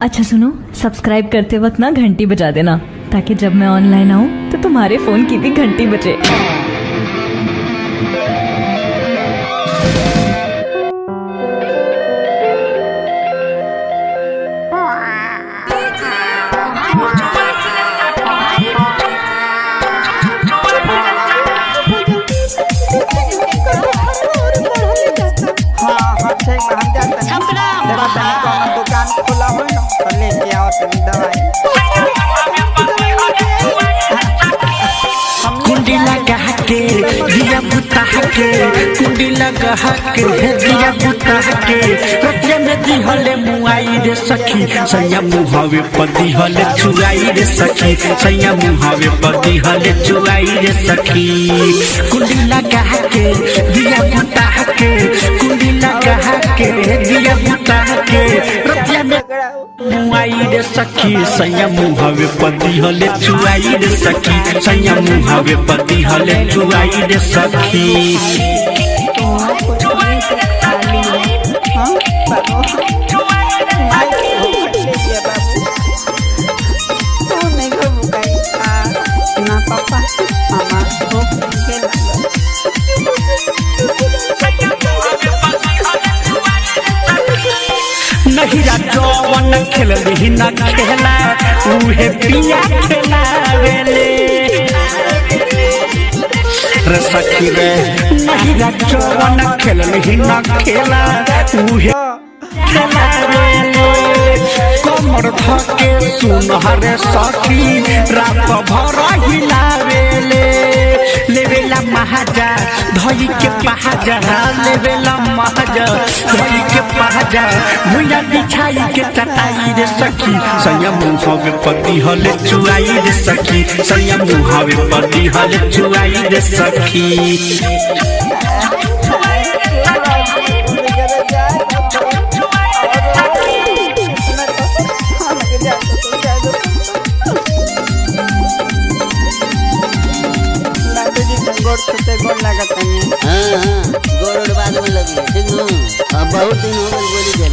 अच्छा सुनो, सब्सक्राइब करते वक्त ना घंटी बजा देना, ताकि जब मैं ऑनलाइन आऊँ तो तुम्हारे फोन की भी घंटी बजे। दुकान खोला हो ना तो लेके आओ तुम दवाई। कुंडी लगा के दिया बुता के, कुंडी लगा के दिया बुता के, रतिया में दिहले मुआई रे सखी, सैया मुहावे पदी हले चुराई रे सखी, सैया मुहावे पदी हले चुराई रे सखी। कुंडी लगा के दिया बुता के, कुंडी लगा के दिया बुता के, रतिया में मुआई रे सखी, सैया मुहावे पदी हले चुराई रे सखी, सैया मुहावे पदी हले चुराई रे सखी। नहिरा जवन खेलली न खेला उहे पिया खेलावेले रे सखी रे। नहिरा जवन खेलली न खेला उहे खेलावेले, कमर धके सुनहरे सखी रात भर हिलावेले, लेवेला महाजा धई के पहाजा, लेवेला महाजा धई के पहाजा, भुइया बिछाई के चटाई रे सखी, सैया मुहावे पदी हले चुराई रे सखी, सैया मुहावे पदी हले चुराई रे सखी।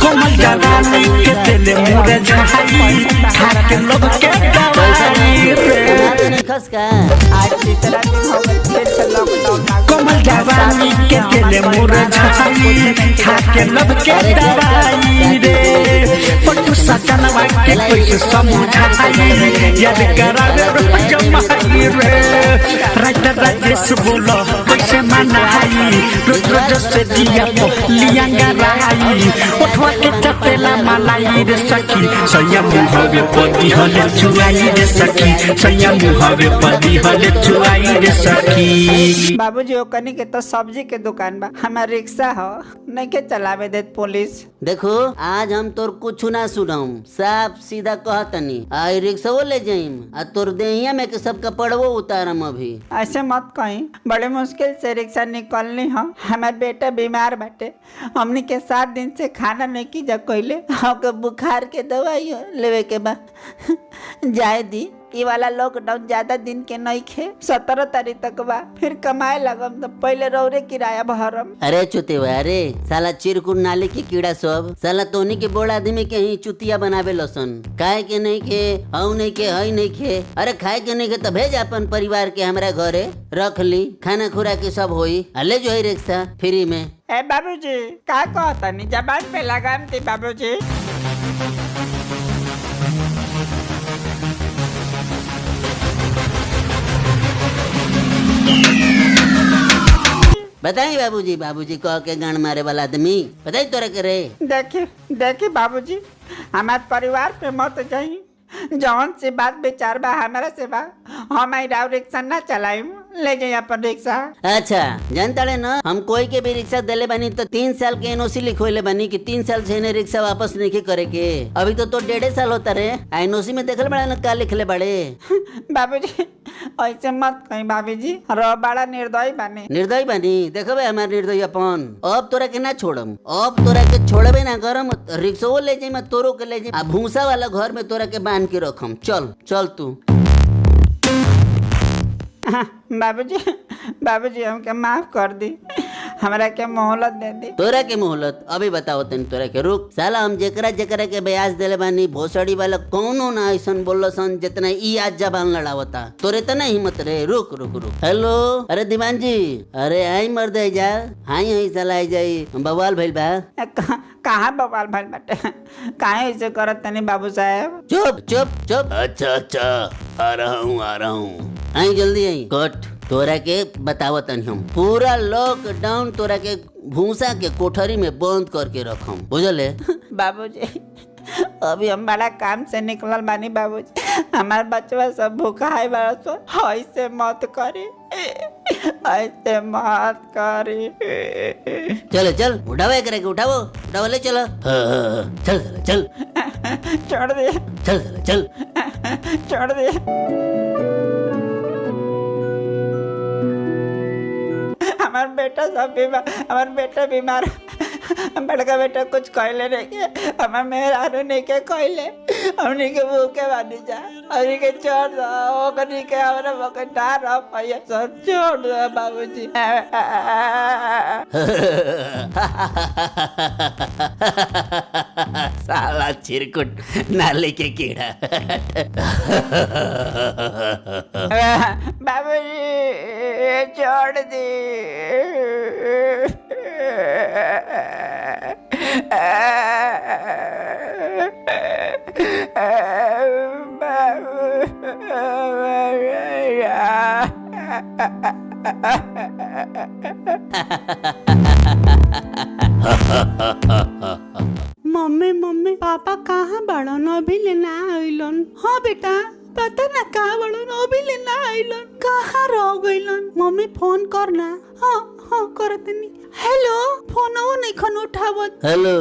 कमल जवानी के तेले मुरे झाई, खाके लोग के दवाई रे। कमल जवानी के तेले मुरे झाई, खाके लोग के दवाई रे। पट्टू सजनवा के कैसे समझाई, याद करावे रे जमाई रे। राजा राजेश बोलो कैसे मनाई, रोज रोज से दिया तो लिया गराई, उठवा के चपेला मलाई रे सखी, सैया मुहावे पदी हले चुराई रे सखी, सैया मुहावे पदी हले चुराई रे सखी। बाबूजी ओकनी के तो सब्जी के दुकान बा, हमार रिक्शा हो नहीं के चलावे देत पुलिस। देखो आज हम तोर कुछ ना सुनाऊं, साफ सीधा कहतनी, आई रिक्शा वो ले जाइम आ तोर देहिया में के सब कपड़वो उतारम। अभी ऐसे मत कहीं, बड़े मुश्किल से रिक्शा निकलनी हो, हमार बेटा बीमार बाटे, हमनी के 7 दिन से खाना नहीं की जा कोइले, हमके बुखार के दवाई लेवे के बा। जाए दी ई वाला लॉकडाउन ज्यादा दिन के नहीं खे, 17 तारीख तक बा, फिर कमाए लगम तो पहले रौरे किराया भरम। अरे चुतिया अरे साला चिरकुट नाली के कीड़ा सब साला तोनी के बोड़ आदमी के ही चुतिया बनावे लसन, काहे के नहीं के हऊ नहीं के हई नहीं खे, अरे खाए के नहीं के तो भेज अपन परिवार के हमरा घरे रख ली, खाना खुरा के सब होई, ले जो है रिक्शा फ्री में। ए बाबूजी का कहता नहीं, जबान पे लगाम थी बाबूजी। बताई बाबूजी, बाबूजी कह के गान मारे वाला आदमी बताई तोरा के रे। देखिए बाबूजी, हमारे परिवार पे मत जाई, जौन से बात विचार बा हमारा से बा, हम रिक्शा ना चलाइम, ले जाइए अपन रिक्शा। अच्छा जानता है ना, हम कोई के भी रिक्शा देले बनी तो 3 साल के एनओसी लिखोले बनी कि 3 साल से इन्हें रिक्शा वापस नहीं करे के। अभी तो 1.5 साल होता रे, एनओसी में देखल बड़ा ना का लिखले बड़े। बाबूजी ऐसे मत कहीं बाबूजी, रो बड़ा निर्दयी बनी। निर्दयी बनी देखो भाई हमारे निर्दयी अपन, अब तोरा के ना छोड़म, अब तोरा के छोड़बे ना करम, रिक्शा ले जाई मैं तोरो के ले जाई, भूसा वाला घर में तोरा के बांध के रखम। चल चल तू। बाबूजी हमके माफ कर दी, हमरा के मोहलत दे दी। तोरा के मोहलत अभी बताओ तनी तोरा के। रुक साला, हम जेकरा जेकरा के ब्याज देले बानी भोसड़ी वाला कौनो ना ऐसन बोलो सन जितना ई आज जबान लड़ावता। तोरे तो नहीं हिम्मत रे। रुक रुक रुक। हेलो, अरे दीवान जी, अरे आई मर दे जा। हाई हाई साला आई जाई बवाल भइल बा। कहाँ बवाल भइल बाटे? काहे ऐसे करत तनी बाबू साहब? चुप चुप चुप। अच्छा अच्छा, आ रहा हूँ। आई जल्दी आई। कट। तोरा के बतावत तनी हम पूरा लॉकडाउन तोरा के भूसा के कोठरी में बंद करके रखम, बुझले? बाबूजी अभी हम बड़ा काम से निकलल बानी बाबूजी। हमार बचवा सब भूखा है बड़ा सो। ऐसे मत करी, ऐसे मत करी। चलो चल, उठावे करे के उठावो ले चलो। चल चल चल। छोड़ दे। चल चल चल। छोड़ दे। हमार बेटा बीमार। बड़का बेटा कुछ कहले नहीं के, हमार मेहरारू नहीं के कहले। हमनी के भूखे बानी जा, हमनी के छोड़ दो। ओकनी के हमरा मके ना रह पाइए सब, छोड़ दो बाबूजी। साला चिरकुट नाले के कीड़ा। बाबूजी छोड़ दे। मम्मी पापा कहाँ बड़न? अभी लेना आइलन। हाँ बेटा, पता ना कहाँ बड़न, अभी लेना आइलन। कहाँ रह गइलन? मम्मी फोन करना। हाँ करतनी। हेलो, फोनवो नहीं खन उठावत। हेलो,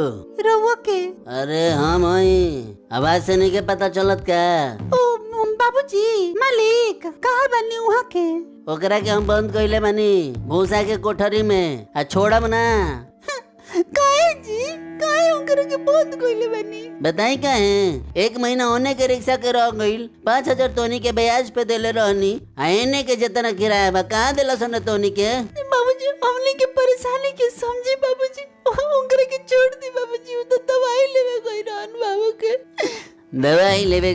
रहुआ के? अरे हम हई। आवाज से नहीं के पता चलत का? ओ बाबूजी, मालिक कहाँ बनी वहाँ के? ओकरा के हम बंद कइले बानी भूसा के कोठरी में। आ छोड़ब ना। काहे जी? काहे ओकरा के बंद कइले बानी? बताई काहे? 1 महीना होने के रिक्शा के रह गइल। 5000 तोनी के ब्याज पे देले रहनी। आने के जितना किराया बा कहाँ देला सन तोनी के? बाबूजी हमने के परेशानी के समझे बाबूजी। ओकरा के छोड़ दी बाबूजी। वो तो दवाई लेवे गई रहन बाबू के। दवाई लेवे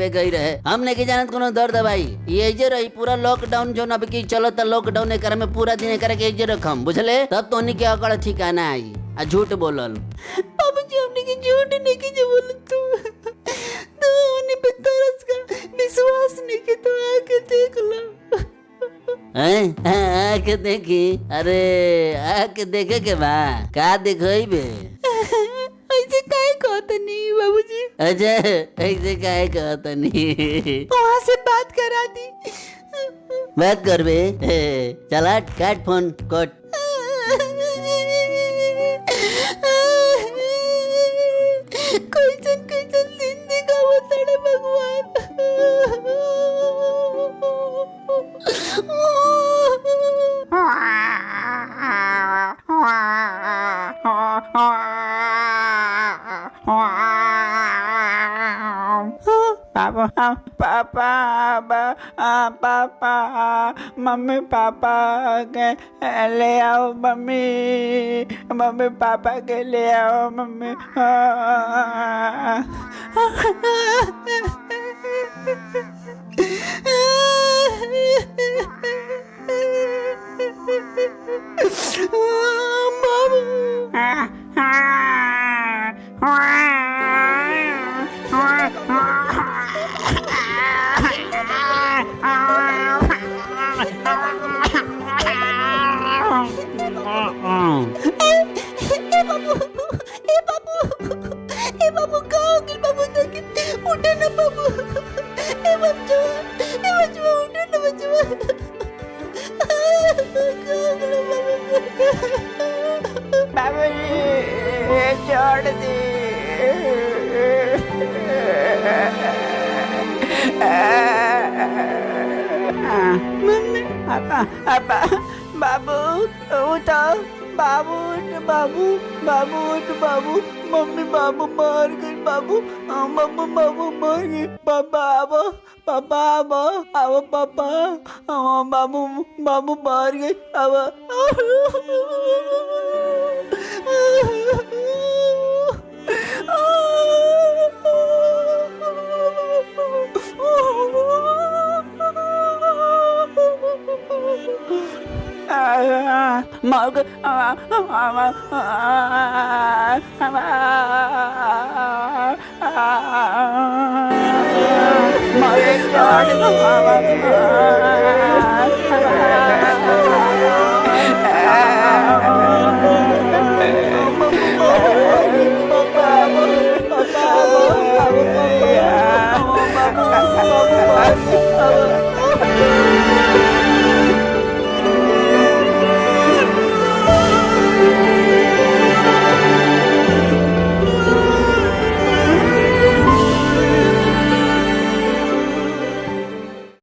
गई रहे। हम नहीं जानत कोनो दर दवाई। ये जे रही पूरा लॉकडाउन जो अब की चलत लॉकडाउन एकरा में पूरा दिन एकरा के जे रखम, बुझले? तब तोनी के अकड़ ठिकाना आई। आ झूठ बोलल बाबूजी, हमने के झूठ नहीं के जो बोल तू उन्हें पे तरस का विश्वास नहीं के तो आके देख लो। आके देखी? अरे आके देखे के बा का देखइबे? ऐसे काहे कहतनी बाबूजी? अच्छा ऐसे काहे कहतनी? वहाँ से बात करा दी। बात करबे? चला काट फोन, कट। कैसन दिन दिखावो तड़े भगवान। पापा मम्मी पापा के ले आओ। मम्मी पापा के ले आओ। मम्मी छोड़ दे। मम्मी पापा बाबू उठो। बाबू मम्मी बाबू मार गई। बाबू बाबू बाबू मर गए पापा आवो पापा आवो आवो पापा बाबू बाबू मर गए आवो मर गए